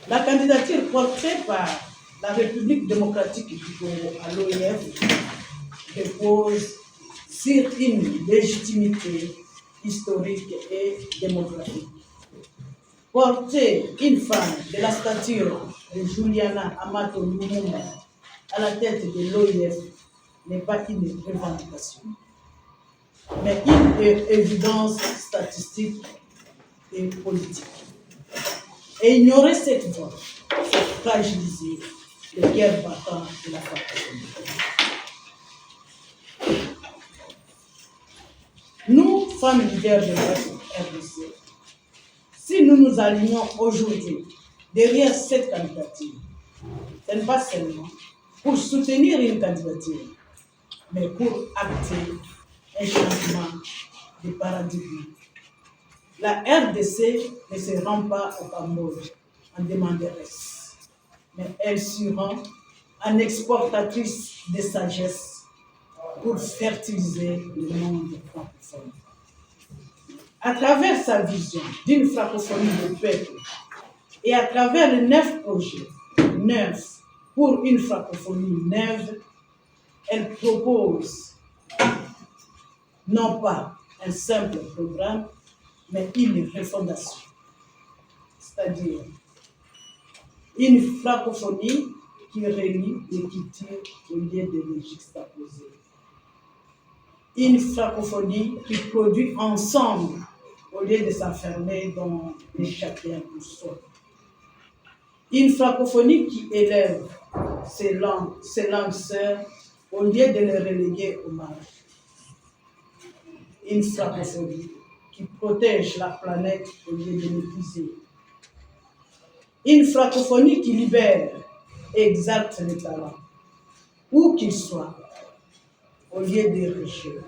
La candidature portée par la République démocratique du Congo à l'OIF repose sur une légitimité historique et démographique. Porter une femme de la stature de Juliana Amato Lumumba à la tête de l'OIF n'est pas une revendication, mais une évidence statistique et politique. Et ignorer cette voie, c'est fragiliser le cœur battant de la francophonie. Nous, femmes leaders de la RDC, si nous nous alignons aujourd'hui derrière cette candidature, ce n'est pas seulement pour soutenir une candidature, mais pour acter un changement de paradigme. La RDC ne se rend pas au Cambodge en demanderesse, mais elle se rend en exportatrice de sagesse pour fertiliser le monde francophone. À travers sa vision d'une francophonie de peuple et à travers les 9 projets, 9 pour une francophonie neuve, elle propose non pas un simple programme, mais une refondation, c'est-à-dire une francophonie qui réunit les cultures au lieu de les juxtaposer. Une francophonie qui produit ensemble au lieu de s'enfermer dans les chacun pour soi. Une francophonie qui élève ses langues sœurs au lieu de les reléguer au mal. Une francophonie qui protège la planète au lieu de l'épuiser. Une francophonie qui libère et exalte les talents, où qu'ils soient, au lieu de richer,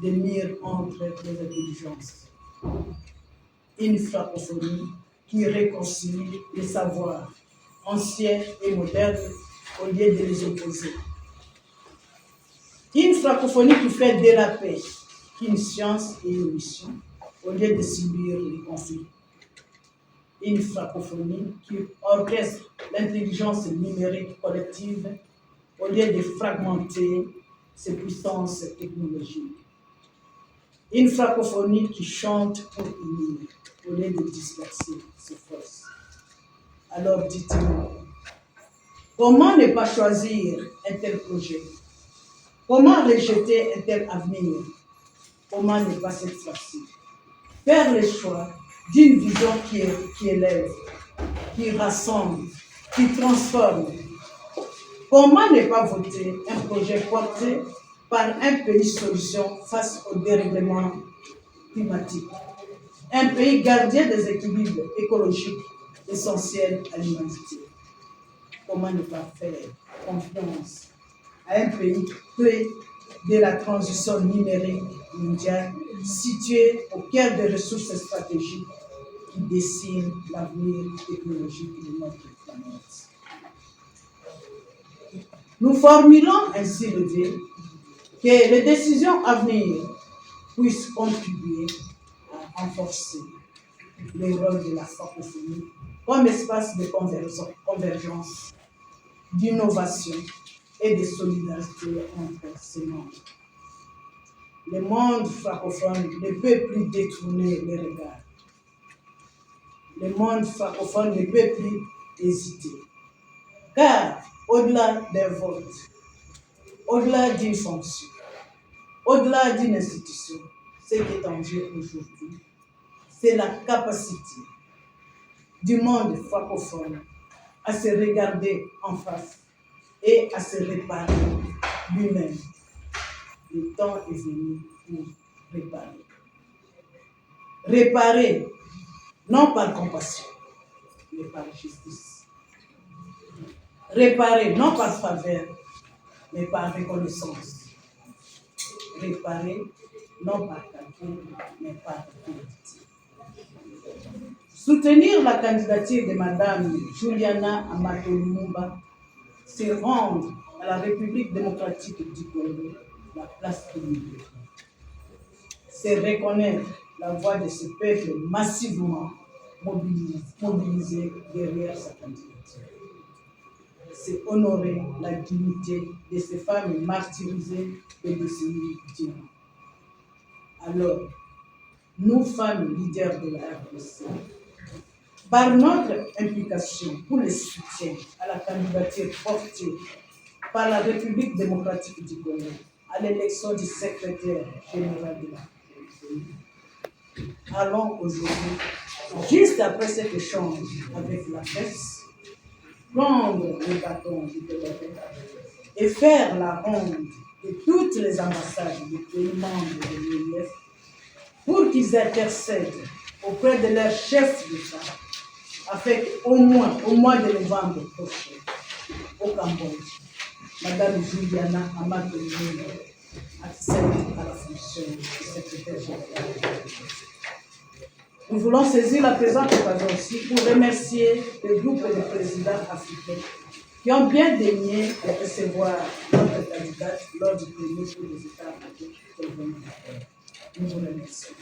de mire entre les intelligences. Une francophonie qui réconcilie les savoirs anciens et modernes au lieu de les opposer. Une francophonie qui fait de la paix une science et une mission au lieu de subir les conflits. Une francophonie qui orchestre l'intelligence numérique collective au lieu de fragmenter ses puissances technologiques. Une francophonie qui chante pour unir au lieu de disperser ses forces. Alors dites-moi, comment ne pas choisir un tel projet? Comment rejeter un tel avenir? Comment ne pas cette fois-ci faire le choix d'une vision qui élève, qui rassemble, qui transforme? Comment ne pas voter un projet porté par un pays solution face au dérèglement climatique? Un pays gardien des équilibres écologiques essentiels à l'humanité. Comment ne pas faire confiance à un pays clé de la transition numérique mondiale, situé au cœur des ressources stratégiques qui dessinent l'avenir technologique de notre planète? Nous formulons ainsi le vœu que les décisions à venir puissent contribuer à renforcer le rôle de la francophonie comme espace de convergence, d'innovation et de solidarité entre ses membres. Le monde francophone ne peut plus détourner les regards. Le monde francophone ne peut plus hésiter. Car au-delà d'un vote, au-delà d'une fonction, au-delà d'une institution, ce qui est en jeu aujourd'hui, c'est la capacité du monde francophone à se regarder en face et à se réparer lui-même. Le temps est venu pour réparer. Réparer, non par compassion, mais par justice. Réparer, non par faveur, mais par reconnaissance. Réparer, non par calcul, mais par politique. Soutenir la candidature de Mme Juliana Amato Lumumba, c'est rendre à la République démocratique du Congo la place qu'il mérite. C'est reconnaître la voix de ce peuple massivement mobilisé derrière sa candidature. C'est honorer la dignité de ces femmes martyrisées et de ces victimes. Alors, nous, femmes leaders de la RDC, par notre implication pour le soutien à la candidature portée par la République démocratique du Congo à l'élection du secrétaire général de la République, allons aujourd'hui, juste après cet échange avec la presse, prendre le bâton du PDP et faire la ronde de toutes les ambassades des pays membres de l'UEF pour qu'ils intercèdent auprès de leurs chefs d'État afin qu'au moins, au mois de novembre prochain, au Cambodge, Madame Juliana Amato-Lumumba accède à la fonction de secrétaire général. Nous voulons saisir la présente occasion aussi pour remercier le groupe de présidents africains qui ont bien daigné recevoir notre candidate lors du premier tour des États africains. Nous vous remercions.